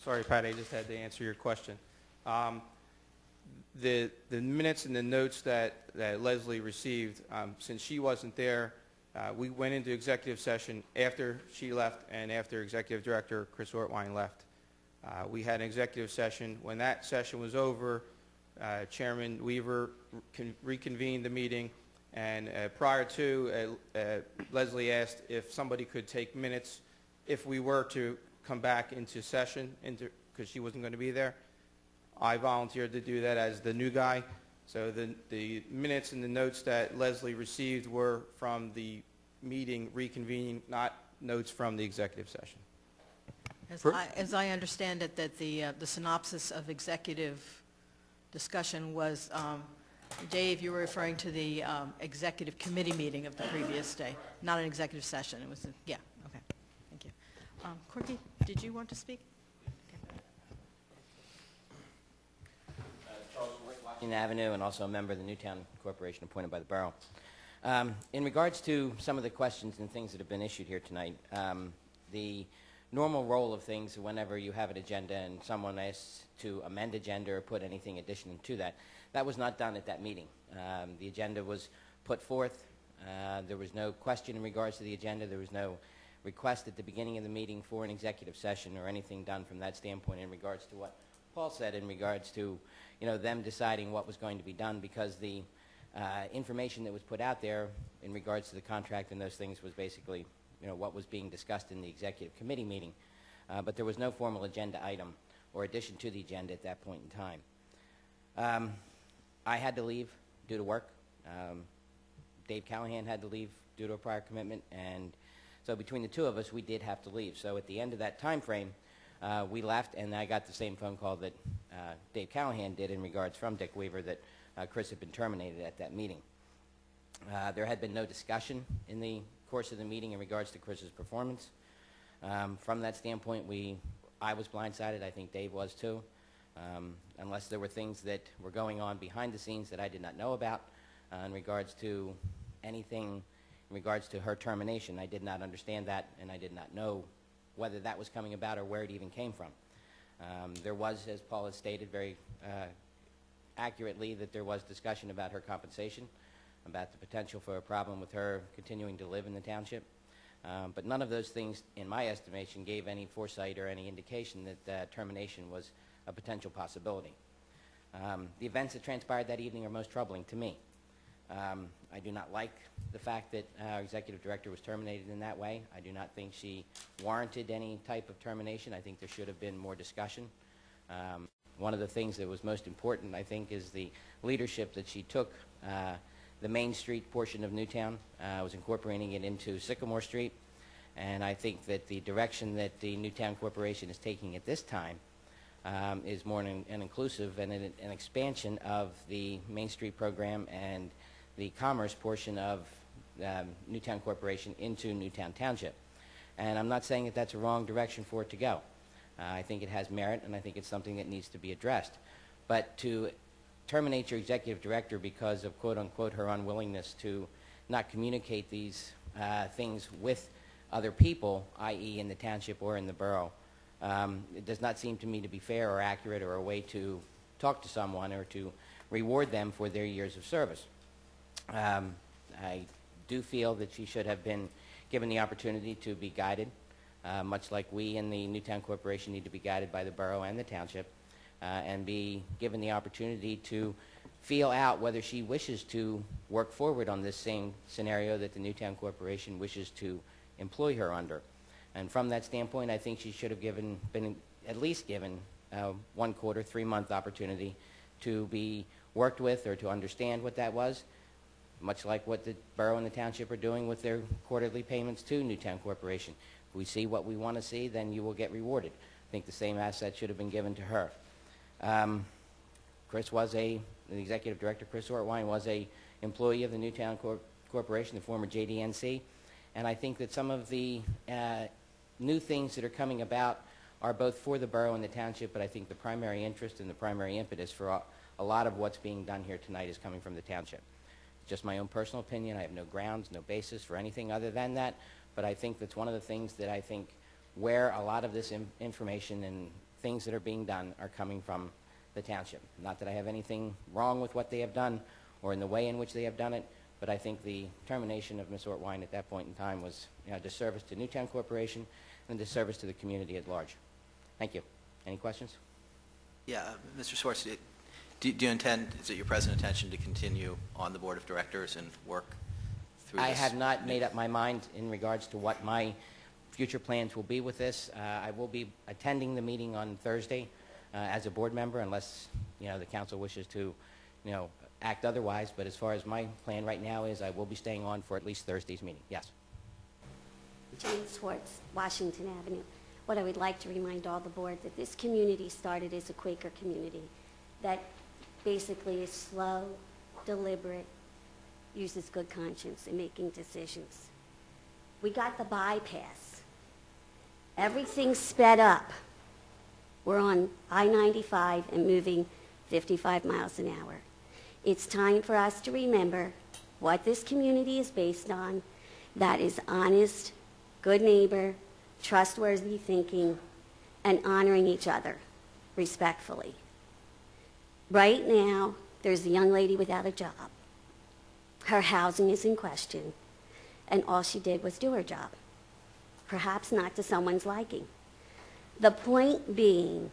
Sorry, Pat, I just had to answer your question. The minutes and the notes that Leslie received, since she wasn't there, we went into executive session after she left and after Executive Director Chris Ortwine left. We had an executive session. When that session was over, Chairman Weaver reconvened the meeting, and prior to, Leslie asked if somebody could take minutes if we were to come back into session, because she wasn't going to be there. I volunteered to do that as the new guy. So the minutes and the notes that Leslie received were from the meeting reconvening, not notes from the executive session. As I understand it, that the synopsis of executive discussion was, Dave, you were referring to the executive committee meeting of the previous day, not an executive session. It was, yeah, okay, thank you. Corky, did you want to speak? Avenue, and also a member of the Newtown Corporation appointed by the borough. In regards to some of the questions and things that have been issued here tonight, the normal role of things whenever you have an agenda and someone asks to amend agenda or put anything additional to that, that was not done at that meeting. The agenda was put forth. There was no question in regards to the agenda. There was no request at the beginning of the meeting for an executive session or anything done from that standpoint in regards to what Paul said in regards to, you know, them deciding what was going to be done, because the information that was put out there in regards to the contract and those things was basically, you know, what was being discussed in the executive committee meeting. But there was no formal agenda item or addition to the agenda at that point in time. I had to leave due to work. Dave Callahan had to leave due to a prior commitment, and so between the two of us, we did have to leave. So at the end of that time frame, we left, and I got the same phone call that Dave Callahan did in regards from Dick Weaver that Chris had been terminated at that meeting. There had been no discussion in the course of the meeting in regards to Chris's performance. From that standpoint, I was blindsided. I think Dave was too. Unless there were things that were going on behind the scenes that I did not know about in regards to anything in regards to her termination. I did not understand that, and I did not know whether that was coming about or where it even came from. There was, as Paul has stated very accurately, that there was discussion about her compensation, about the potential for a problem with her continuing to live in the township. But none of those things, in my estimation, gave any foresight or any indication that termination was a potential possibility. The events that transpired that evening are most troubling to me. I do not like the fact that our executive director was terminated in that way. I do not think she warranted any type of termination. I think there should have been more discussion. One of the things that was most important, I think, is the leadership that she took. The Main Street portion of Newtown was incorporating it into Sycamore Street, and I think that the direction that the Newtown Corporation is taking at this time is more an inclusive and an expansion of the Main Street program and the commerce portion of Newtown Corporation into Newtown Township. And I'm not saying that that's a wrong direction for it to go. I think it has merit, and I think it's something that needs to be addressed. But to terminate your executive director because of, quote-unquote, her unwillingness to not communicate these things with other people, i.e. in the township or in the borough, it does not seem to me to be fair or accurate or a way to talk to someone or to reward them for their years of service. I do feel that she should have been given the opportunity to be guided, much like we in the Newtown Corporation need to be guided by the borough and the township, and be given the opportunity to feel out whether she wishes to work forward on this same scenario that the Newtown Corporation wishes to employ her under. And from that standpoint, I think she should have been at least given 1 quarter, 3-month opportunity to be worked with or to understand what that was, much like what the borough and the township are doing with their quarterly payments to Newtown Corporation. If we see what we want to see, then you will get rewarded. I think the same asset should have been given to her. The executive director, Chris Ortwine, was a employee of the Newtown Corporation, the former JDNC, and I think that some of the new things that are coming about are both for the borough and the township, but I think the primary interest and the primary impetus for a lot of what's being done here tonight is coming from the township. Just my own personal opinion. I have no grounds, no basis for anything other than that, but I think that's one of the things that I think where a lot of this information and things that are being done are coming from the township. Not that I have anything wrong with what they have done or in the way in which they have done it, but I think the termination of Ms. Ortwine at that point in time was, a disservice to Newtown Corporation and a disservice to the community at large. Thank you. Any questions? Yeah, Mr. Swartz, do you intend, is it your present intention to continue on the Board of Directors and work through this? I have not made up my mind in regards to what my future plans will be with this. I will be attending the meeting on Thursday as a board member unless, the council wishes to, act otherwise. But as far as my plan right now is, I will be staying on for at least Thursday's meeting. Yes. Jane Swartz, Washington Avenue. What I would like to remind all the board that this community started as a Quaker community that basically is slow, deliberate, uses good conscience in making decisions. We got the bypass. Everything's sped up. We're on I-95 and moving 55 miles an hour. It's time for us to remember what this community is based on, that is honest, good neighbor, trustworthy thinking, and honoring each other respectfully. Right now, there's a young lady without a job. Her housing is in question, and all she did was do her job, perhaps not to someone's liking. The point being,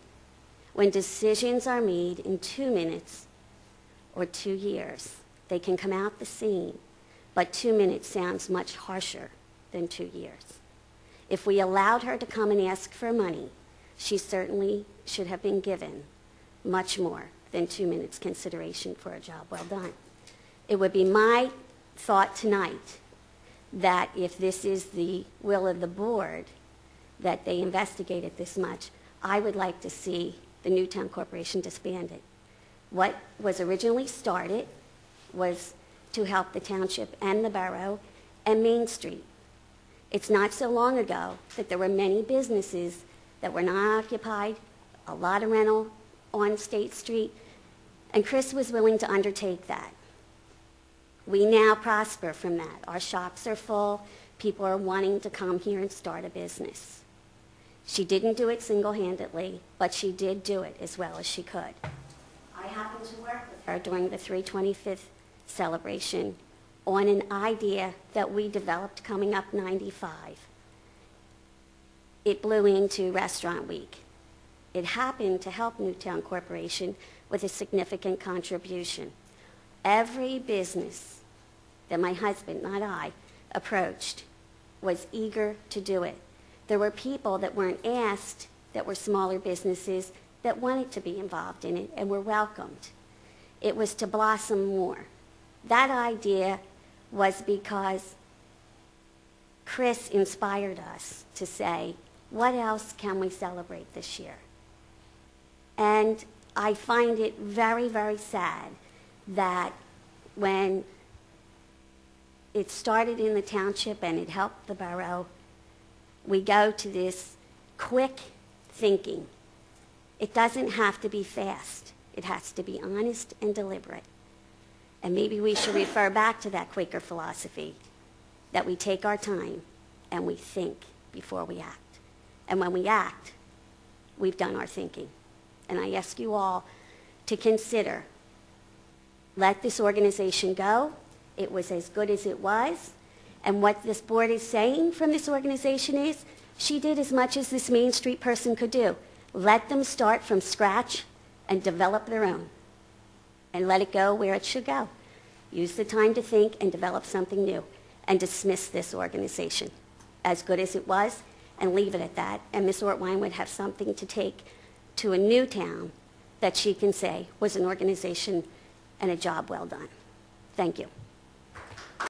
when decisions are made in 2 minutes or 2 years, they can come out the same, but 2 minutes sounds much harsher than 2 years. If we allowed her to come and ask for money, she certainly should have been given much more than 2 minutes consideration for a job well done. It would be my thought tonight that if this is the will of the board, that they investigate it this much, I would like to see the Newtown Corporation disbanded. What was originally started was to help the township and the borough and Main Street. It's not so long ago that there were many businesses that were not occupied, a lot of rental on State Street, and Chris was willing to undertake that. We now prosper from that. Our shops are full. People are wanting to come here and start a business. She didn't do it single-handedly, but she did do it as well as she could. I happened to work with her during the 325th celebration on an idea that we developed coming up 95. It blew into Restaurant Week. It happened to help Newtown Corporation with a significant contribution. Every business that my husband, not I, approached was eager to do it. There were people that weren't asked that were smaller businesses that wanted to be involved in it and were welcomed. It was to blossom more. That idea was because Chris inspired us to say, what else can we celebrate this year? And I find it very, very sad that when it started in the township and it helped the borough, we go to this quick thinking. It doesn't have to be fast. It has to be honest and deliberate. And maybe we should refer back to that Quaker philosophy, that we take our time and we think before we act. And when we act, we've done our thinking. And I ask you all to consider, let this organization go. It was as good as it was. And what this board is saying from this organization is, she did as much as this Main Street person could do. Let them start from scratch and develop their own. And let it go where it should go. Use the time to think and develop something new. And dismiss this organization as good as it was and leave it at that. And Ms. Ortwine would have something to take to a new town that she can say was an organization and a job well done. Thank you.